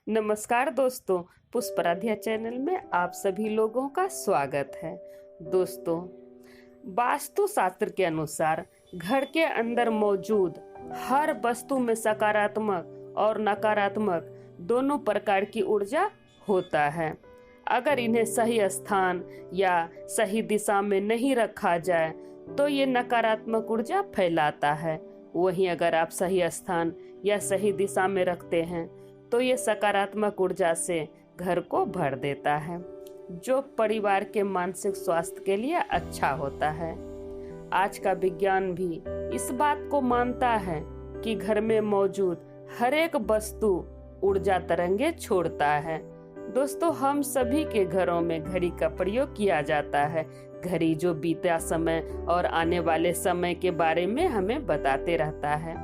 नमस्कार दोस्तों, पुष्पराध्या चैनल में आप सभी लोगों का स्वागत है। दोस्तों, वास्तु शास्त्र के अनुसार घर के अंदर मौजूद हर वस्तु में सकारात्मक और नकारात्मक दोनों प्रकार की ऊर्जा होता है। अगर इन्हें सही स्थान या सही दिशा में नहीं रखा जाए तो ये नकारात्मक ऊर्जा फैलाता है। वहीं अगर आप सही स्थान या सही दिशा में रखते हैं तो ये सकारात्मक ऊर्जा से घर को भर देता है, जो परिवार के मानसिक स्वास्थ्य के लिए अच्छा होता है। आज का विज्ञान भी इस बात को मानता है कि घर में मौजूद हर एक वस्तु ऊर्जा तरंगे छोड़ता है। दोस्तों, हम सभी के घरों में घड़ी का प्रयोग किया जाता है। घड़ी जो बीता समय और आने वाले समय के बारे में हमें बताते रहता है।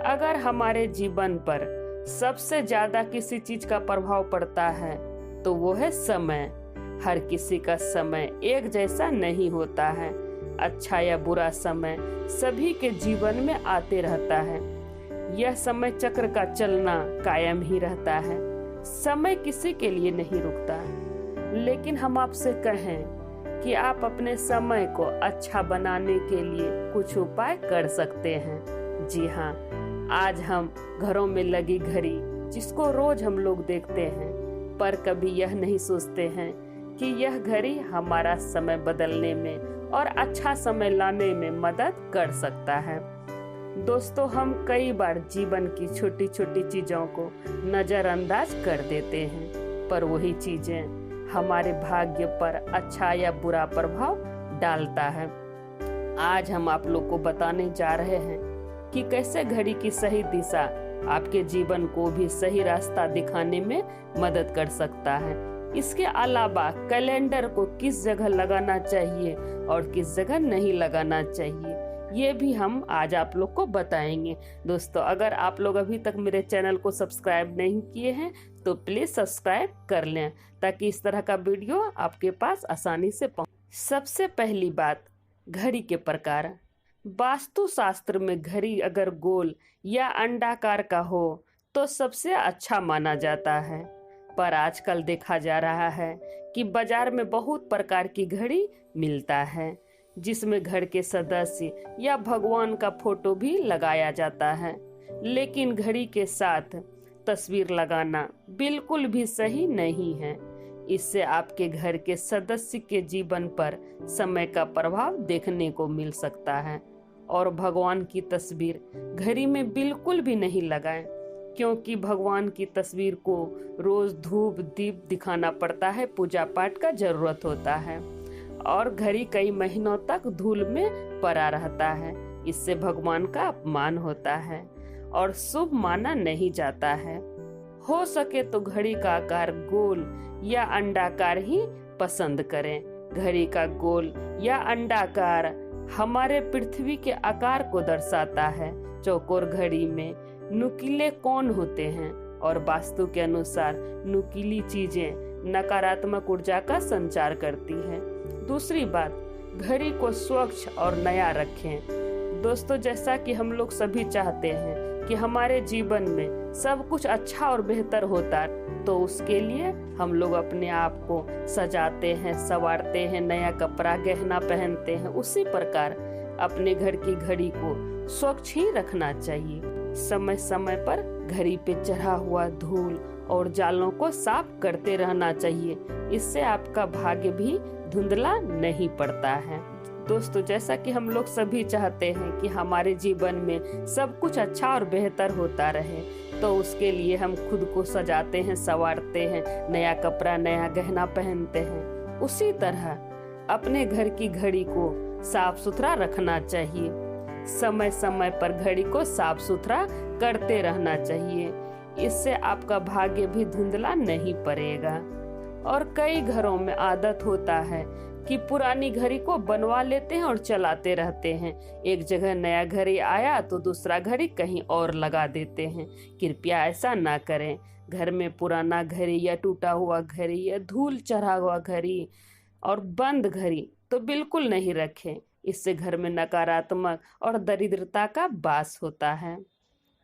अगर हमारे जीवन पर सबसे ज्यादा किसी चीज का प्रभाव पड़ता है तो वो है समय। हर किसी का समय एक जैसा नहीं होता है। अच्छा या बुरा समय सभी के जीवन में आते रहता है। यह समय चक्र का चलना कायम ही रहता है। समय किसी के लिए नहीं रुकता। लेकिन हम आपसे कहें कि आप अपने समय को अच्छा बनाने के लिए कुछ उपाय कर सकते हैं। जी हाँ, आज हम घरों में लगी घड़ी जिसको रोज हम लोग देखते हैं, पर कभी यह नहीं सोचते हैं कि यह घड़ी हमारा समय बदलने में और अच्छा समय लाने में मदद कर सकता है। दोस्तों, हम कई बार जीवन की छोटी छोटी चीजों को नजरअंदाज कर देते हैं, पर वही चीजें हमारे भाग्य पर अच्छा या बुरा प्रभाव डालता है। आज हम आप लोग को बताने जा रहे हैं कि कैसे घड़ी की सही दिशा आपके जीवन को भी सही रास्ता दिखाने में मदद कर सकता है। इसके अलावा कैलेंडर को किस जगह लगाना चाहिए और किस जगह नहीं लगाना चाहिए, ये भी हम आज आप लोग को बताएंगे। दोस्तों, अगर आप लोग अभी तक मेरे चैनल को सब्सक्राइब नहीं किए हैं तो प्लीज सब्सक्राइब कर लें, ताकि इस तरह का वीडियो आपके पास आसानी से पहुंचे। सबसे पहली बात, घड़ी के प्रकार। वास्तु शास्त्र में घड़ी अगर गोल या अंडाकार का हो तो सबसे अच्छा माना जाता है, पर आजकल देखा जा रहा है कि बाजार में बहुत प्रकार की घड़ी मिलता है, जिसमें घर के सदस्य या भगवान का फोटो भी लगाया जाता है। लेकिन घड़ी के साथ तस्वीर लगाना बिल्कुल भी सही नहीं है। इससे आपके घर के सदस्य के जीवन पर समय का प्रभाव देखने को मिल सकता है। और भगवान की तस्वीर घड़ी में बिल्कुल भी नहीं लगाएं, क्योंकि भगवान की तस्वीर को रोज धूप दीप दिखाना पड़ता है, पूजा पाठ का जरूरत होता है, और घड़ी कई महीनों तक धूल में पड़ा रहता है। इससे भगवान का अपमान होता है और शुभ माना नहीं जाता है। हो सके तो घड़ी का आकार गोल या अंडाकार ही पसंद करें। घड़ी का गोल या अंडाकार हमारे पृथ्वी के आकार को दर्शाता है। चौकोर घड़ी में नुकीले कोण होते हैं और वास्तु के अनुसार नुकीली चीजें नकारात्मक ऊर्जा का संचार करती हैं। दूसरी बात, घड़ी को स्वच्छ और नया रखें। दोस्तों, जैसा कि हम लोग सभी चाहते हैं कि हमारे जीवन में सब कुछ अच्छा और बेहतर होता है, तो उसके लिए हम लोग अपने आप को सजाते हैं, संवारते हैं, नया कपड़ा गहना पहनते हैं। उसी प्रकार अपने घर की घड़ी को स्वच्छ ही रखना चाहिए। समय समय पर घड़ी पे चढ़ा हुआ धूल और जालों को साफ करते रहना चाहिए। इससे आपका भाग्य भी धुंधला नहीं पड़ता है। दोस्तों, जैसा कि हम लोग सभी चाहते हैं कि हमारे जीवन में सब कुछ अच्छा और बेहतर होता रहे, तो उसके लिए हम खुद को सजाते हैं, संवारते हैं, नया कपड़ा नया गहना पहनते हैं। उसी तरह अपने घर की घड़ी को साफ सुथरा रखना चाहिए। समय समय पर घड़ी को साफ सुथरा करते रहना चाहिए। इससे आपका भाग्य भी धुंधला नहीं पड़ेगा। और कई घरों में आदत होता है कि पुरानी घड़ी को बनवा लेते हैं और चलाते रहते हैं। एक जगह नया घड़ी आया तो दूसरा घड़ी कहीं और लगा देते हैं। कृपया ऐसा ना करें। घर में पुराना घड़ी या टूटा हुआ घड़ी या धूल चढ़ा हुआ घड़ी और बंद घड़ी तो बिल्कुल नहीं रखें। इससे घर में नकारात्मक और दरिद्रता का वास होता है।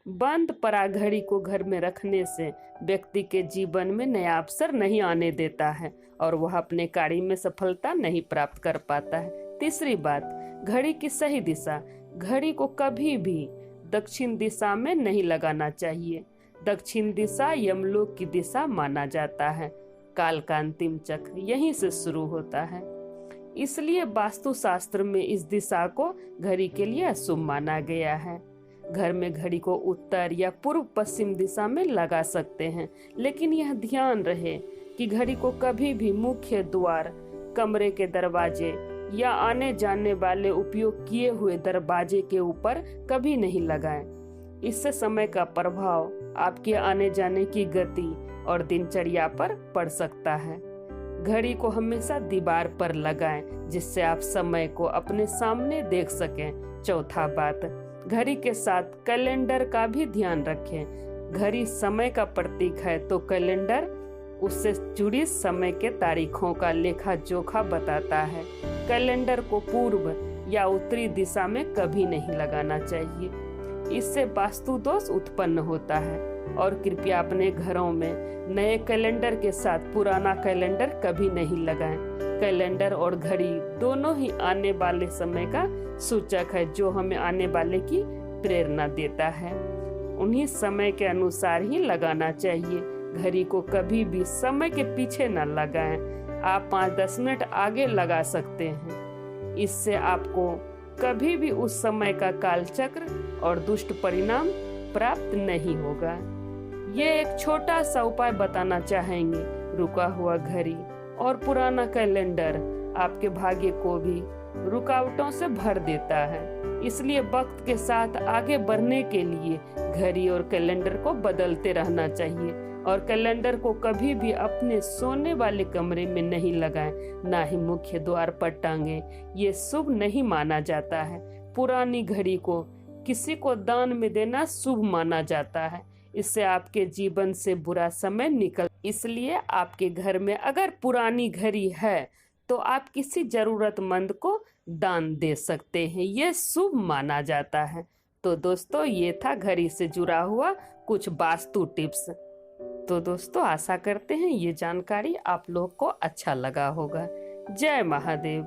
बंद पड़ा घड़ी को घर में रखने से व्यक्ति के जीवन में नया अवसर नहीं आने देता है और वह अपने कार्य में सफलता नहीं प्राप्त कर पाता है। तीसरी बात, घड़ी की सही दिशा। घड़ी को कभी भी दक्षिण दिशा में नहीं लगाना चाहिए। दक्षिण दिशा यमलोक की दिशा माना जाता है। काल का अंतिम चक्र यहीं से शुरू होता है, इसलिए वास्तुशास्त्र में इस दिशा को घड़ी के लिए अशुभ माना गया है। घर में घड़ी को उत्तर या पूर्व पश्चिम दिशा में लगा सकते हैं, लेकिन यह ध्यान रहे कि घड़ी को कभी भी मुख्य द्वार, कमरे के दरवाजे या आने जाने वाले उपयोग किए हुए दरवाजे के ऊपर कभी नहीं लगाएं। इससे समय का प्रभाव आपके आने जाने की गति और दिनचर्या पर पड़ सकता है। घड़ी को हमेशा दीवार पर लगाएं, जिससे आप समय को अपने सामने देख सकें। चौथा बात, घड़ी के साथ कैलेंडर का भी ध्यान रखें। घड़ी समय का प्रतीक है, तो कैलेंडर उससे जुड़ी समय के तारीखों का लेखा जोखा बताता है। कैलेंडर को पूर्व या उत्तरी दिशा में कभी नहीं लगाना चाहिए, इससे वास्तु दोष उत्पन्न होता है। और कृपया अपने घरों में नए कैलेंडर के साथ पुराना कैलेंडर कभी नहीं लगाएं। कैलेंडर और घड़ी दोनों ही आने वाले समय का सूचक है, जो हमें आने वाले की प्रेरणा देता है। उन्हीं समय के अनुसार ही लगाना चाहिए। घड़ी को कभी भी समय के पीछे न लगाएं। आप 5-10 मिनट आगे लगा सकते हैं, इससे आपको कभी भी उस समय का कालचक्र और दुष्ट परिणाम प्राप्त नहीं होगा। ये एक छोटा सा उपाय बताना चाहेंगे। रुका हुआ घड़ी और पुराना कैलेंडर आपके भाग्य को भी रुकावटों से भर देता है, इसलिए वक्त के साथ आगे बढ़ने के लिए घड़ी और कैलेंडर को बदलते रहना चाहिए। और कैलेंडर को कभी भी अपने सोने वाले कमरे में नहीं लगाएं, ना ही मुख्य द्वार पर टांगे। ये शुभ नहीं माना जाता है। पुरानी घड़ी को किसी को दान में देना शुभ माना जाता है, इससे आपके जीवन से बुरा समय निकल। इसलिए आपके घर में अगर पुरानी घड़ी है तो आप किसी जरूरतमंद को दान दे सकते हैं, ये शुभ माना जाता है। तो दोस्तों, ये था घड़ी से जुड़ा हुआ कुछ वास्तु टिप्स। तो दोस्तों, आशा करते हैं ये जानकारी आप लोग को अच्छा लगा होगा। जय महादेव।